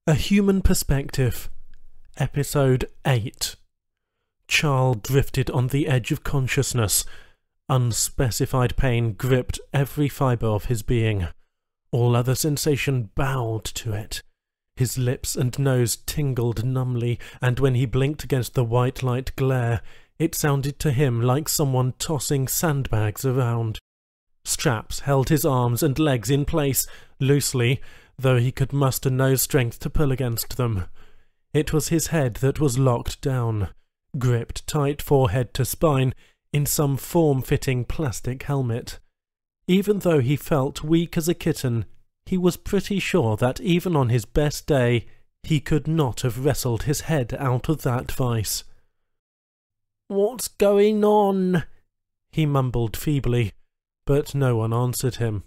A Human Perspective, Episode 8. Charles drifted on the edge of consciousness. Unspecified pain gripped every fibre of his being. All other sensation bowed to it. His lips and nose tingled numbly, and when he blinked against the white light glare, it sounded to him like someone tossing sandbags around. Straps held his arms and legs in place, loosely, though he could muster no strength to pull against them. It was his head that was locked down, gripped tight forehead to spine, in some form-fitting plastic helmet. Even though he felt weak as a kitten, he was pretty sure that even on his best day, he could not have wrestled his head out of that vice. "What's going on?" he mumbled feebly, but no one answered him.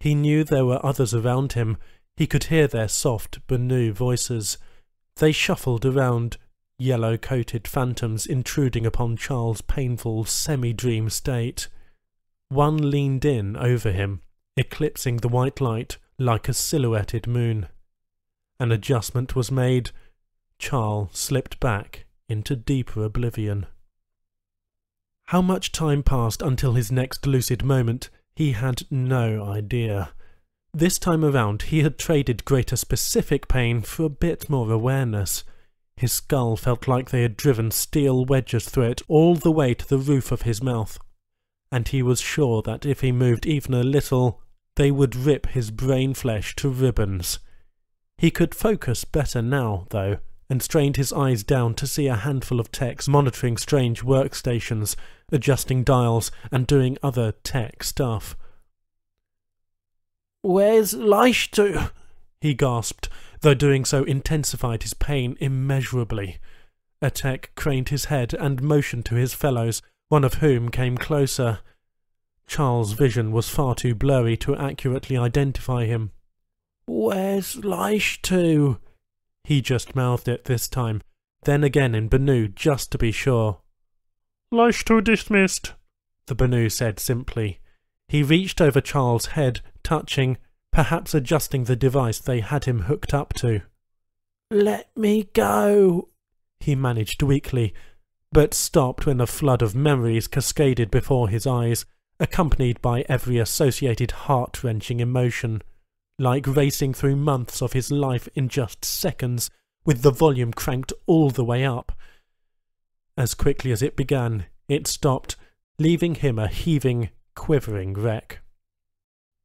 He knew there were others around him. He could hear their soft, Banu voices. They shuffled around, yellow-coated phantoms intruding upon Charles' painful, semi-dream state. One leaned in over him, eclipsing the white light like a silhouetted moon. An adjustment was made. Charles slipped back into deeper oblivion. How much time passed until his next lucid moment, he had no idea. This time around he had traded greater specific pain for a bit more awareness. His skull felt like they had driven steel wedges through it all the way to the roof of his mouth, and he was sure that if he moved even a little, they would rip his brain flesh to ribbons. He could focus better now, though, and strained his eyes down to see a handful of techs monitoring strange workstations, adjusting dials, and doing other tech stuff. "Where's Leishtu?" he gasped, though doing so intensified his pain immeasurably. A tech craned his head and motioned to his fellows, one of whom came closer. Charles' vision was far too blurry to accurately identify him. "Where's Leishtu?" He just mouthed it this time, then again in Banu just to be sure. "Leishtu dismissed," the Banu said simply. He reached over Charles' head, touching, perhaps adjusting the device they had him hooked up to. "Let me go," he managed weakly, but stopped when a flood of memories cascaded before his eyes, accompanied by every associated heart-wrenching emotion, like racing through months of his life in just seconds, with the volume cranked all the way up. As quickly as it began, it stopped, leaving him a heaving, quivering wreck.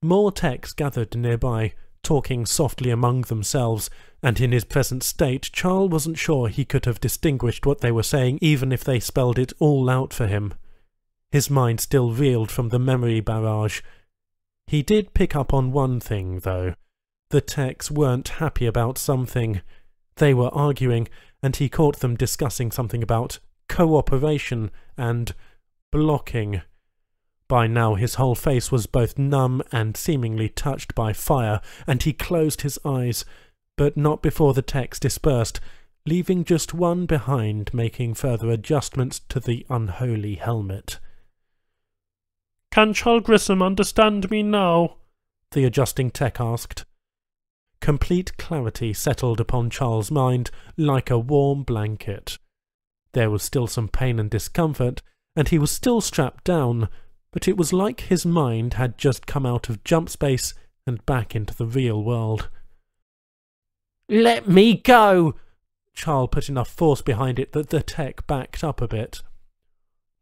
More techs gathered nearby, talking softly among themselves, and in his present state Charles wasn't sure he could have distinguished what they were saying even if they spelled it all out for him. His mind still reeled from the memory barrage. He did pick up on one thing, though. The techs weren't happy about something. They were arguing, and he caught them discussing something about cooperation and blocking. By now his whole face was both numb and seemingly touched by fire, and he closed his eyes, but not before the techs dispersed, leaving just one behind making further adjustments to the unholy helmet. "Can Charles Grissom understand me now?" the adjusting tech asked. Complete clarity settled upon Charles' mind like a warm blanket. There was still some pain and discomfort, and he was still strapped down, but it was like his mind had just come out of jump space and back into the real world. "Let me go!" Charles put enough force behind it that the tech backed up a bit.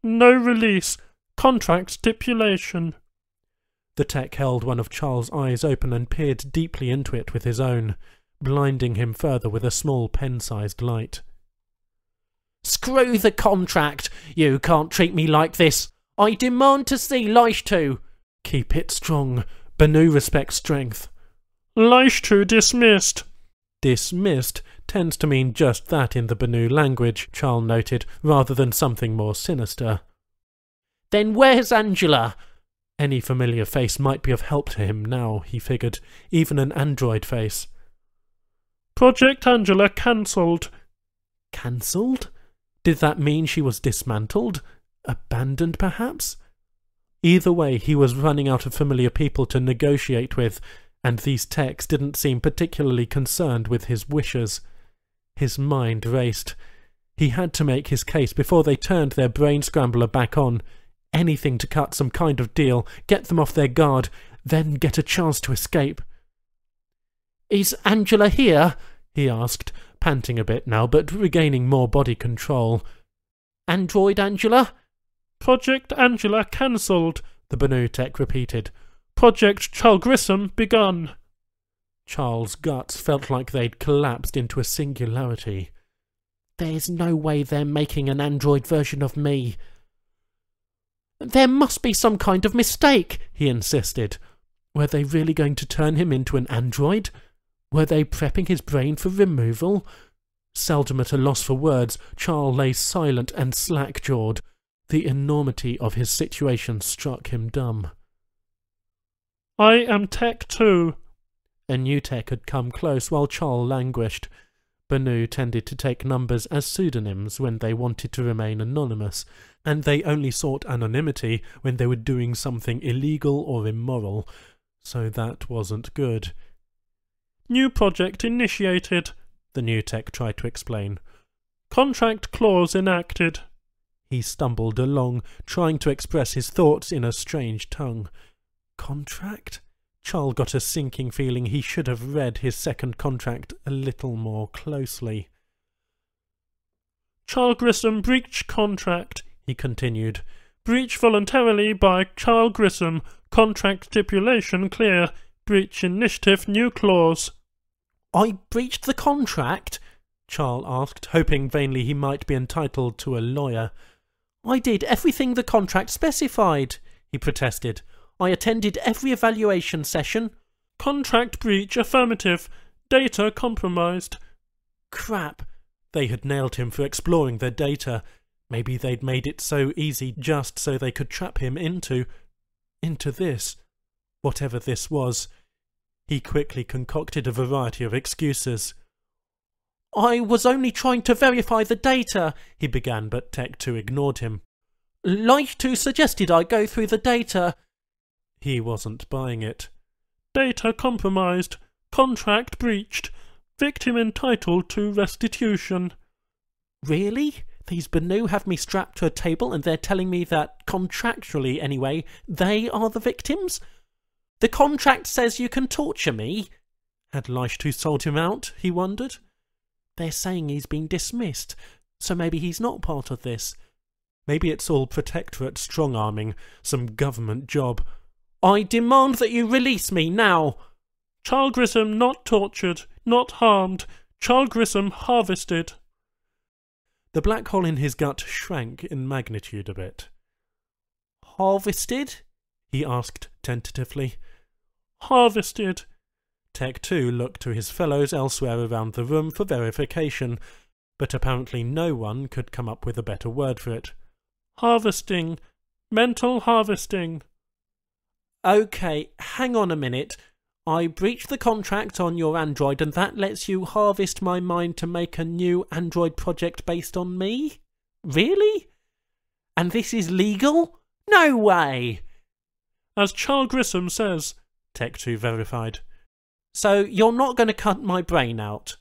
"No release. Contract stipulation." The tech held one of Charles' eyes open and peered deeply into it with his own, blinding him further with a small pen-sized light. "Screw the contract! You can't treat me like this! I demand to see Leishtu!" "Keep it strong. Banu respects strength." "Leishtu dismissed." "Dismissed" tends to mean just that in the Banu language, Charles noted, rather than something more sinister. "Then where's Angela?" Any familiar face might be of help to him now, he figured, even an android face. "Project Angela cancelled." Cancelled? Did that mean she was dismantled? Abandoned, perhaps? Either way, he was running out of familiar people to negotiate with, and these techs didn't seem particularly concerned with his wishes. His mind raced. He had to make his case before they turned their brain scrambler back on. Anything to cut some kind of deal, get them off their guard, then get a chance to escape. "Is Angela here?" he asked, panting a bit now, but regaining more body control. "Android Angela?" "Project Angela cancelled," the Banu tech repeated. "Project Charles Grissom begun." Charles' guts felt like they'd collapsed into a singularity. "There's no way they're making an android version of me." "There must be some kind of mistake," he insisted. Were they really going to turn him into an android? Were they prepping his brain for removal? Seldom at a loss for words, Charles lay silent and slack-jawed. The enormity of his situation struck him dumb. "I am Tech 2. A new tech had come close while Charles languished. Banu tended to take numbers as pseudonyms when they wanted to remain anonymous, and they only sought anonymity when they were doing something illegal or immoral, so that wasn't good. "New project initiated," the new tech tried to explain. "Contract clause enacted." He stumbled along, trying to express his thoughts in a strange tongue. Contract? Charles got a sinking feeling he should have read his second contract a little more closely. "Charles Grissom breach contract," he continued. "Breach voluntarily by Charles Grissom. Contract stipulation clear. Breach initiative new clause." "I breached the contract?" Charles asked, hoping vainly he might be entitled to a lawyer. "I did everything the contract specified," he protested. "I attended every evaluation session." "Contract breach affirmative. Data compromised." Crap! They had nailed him for exploring their data. Maybe they'd made it so easy just so they could trap him into this. Whatever this was. He quickly concocted a variety of excuses. "I was only trying to verify the data," he began, but Tech 2 ignored him. "Light 2 suggested I go through the data." He wasn't buying it. "Data compromised. Contract breached. Victim entitled to restitution." Really? These Banu have me strapped to a table and they're telling me that, contractually anyway, they are the victims? The contract says you can torture me? Had Leishtu sold him out, he wondered? They're saying he's been dismissed, so maybe he's not part of this. Maybe it's all protectorate strong-arming, some government job. "I demand that you release me now!" "Charles Grissom not tortured, not harmed. Charles Grissom harvested." The black hole in his gut shrank in magnitude a bit. "Harvested?" he asked tentatively. "Harvested." Tech 2 looked to his fellows elsewhere around the room for verification, but apparently no one could come up with a better word for it. "Harvesting. Mental harvesting." "Okay, hang on a minute. I breached the contract on your android and that lets you harvest my mind to make a new android project based on me? Really? And this is legal? No way!" "As Charles Grissom says," Tech 2 verified. "So you're not going to cut my brain out?"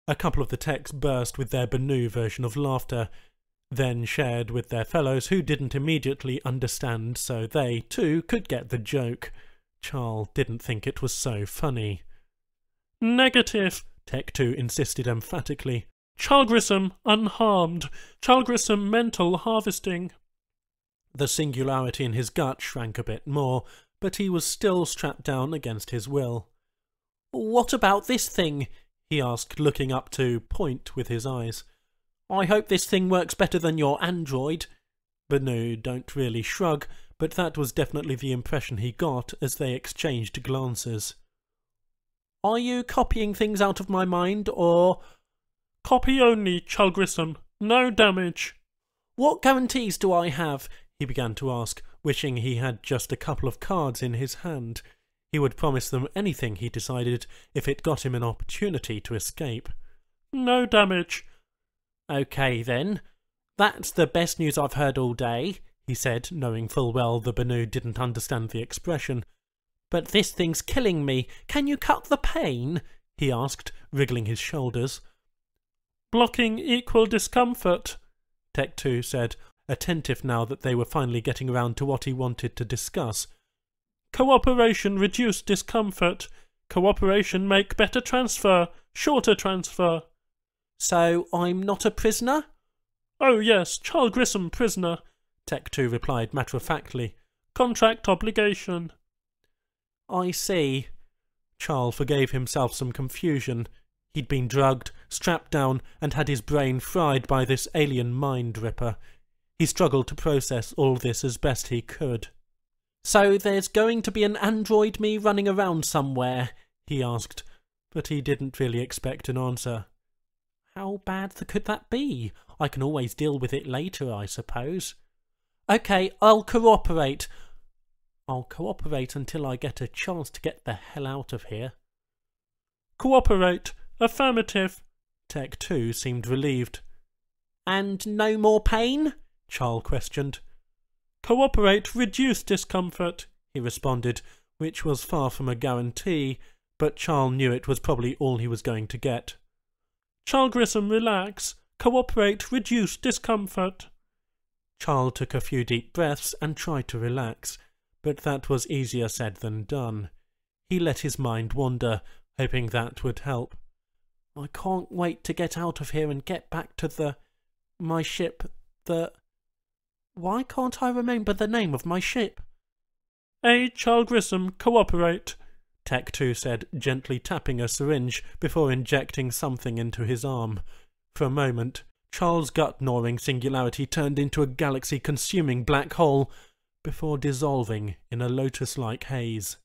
A couple of the techs burst with their Banu version of laughter, then shared with their fellows who didn't immediately understand, so they, too, could get the joke. Charles didn't think it was so funny. "Negative," Tech 2 insisted emphatically. "Charles Grissom unharmed. Charles Grissom mental harvesting." The singularity in his gut shrank a bit more, but he was still strapped down against his will. "What about this thing?" he asked, looking up to point with his eyes. "I hope this thing works better than your android." Banu don't really shrug, but that was definitely the impression he got as they exchanged glances. "Are you copying things out of my mind, or—" "Copy only, Charles Grissom. No damage." "What guarantees do I have?" he began to ask, wishing he had just a couple of cards in his hand. He would promise them anything, he decided, if it got him an opportunity to escape. "No damage." "Okay, then. That's the best news I've heard all day," he said, knowing full well the Banu didn't understand the expression. But this thing's killing me. Can you cut the pain? He asked, wriggling his shoulders. Blocking equal discomfort, Tech 2 said, attentive now that they were finally getting around to what he wanted to discuss. Cooperation reduce discomfort. Cooperation make better transfer, shorter transfer. So I'm not a prisoner? Oh yes, Charles Grissom prisoner, Tech 2 replied matter-of-factly. Contract obligation. I see. Charles forgave himself some confusion. He'd been drugged, strapped down, and had his brain fried by this alien mind-ripper. He struggled to process all this as best he could. So there's going to be an android me running around somewhere? He asked, but he didn't really expect an answer. How bad could that be? I can always deal with it later, I suppose. Okay, I'll cooperate. I'll cooperate until I get a chance to get the hell out of here. Cooperate. Affirmative. Tech 2 seemed relieved. And no more pain? Charles questioned. Cooperate, reduce discomfort, he responded, which was far from a guarantee, but Charles knew it was probably all he was going to get. Charles Grissom, relax. Cooperate, reduce discomfort. Charles took a few deep breaths and tried to relax, but that was easier said than done. He let his mind wander, hoping that would help. I can't wait to get out of here and get back to my ship, Why can't I remember the name of my ship? Charles Grissom, cooperate, Tech 2 said, gently tapping a syringe before injecting something into his arm. For a moment, Charles' gut-gnawing singularity turned into a galaxy-consuming black hole, before dissolving in a lotus-like haze.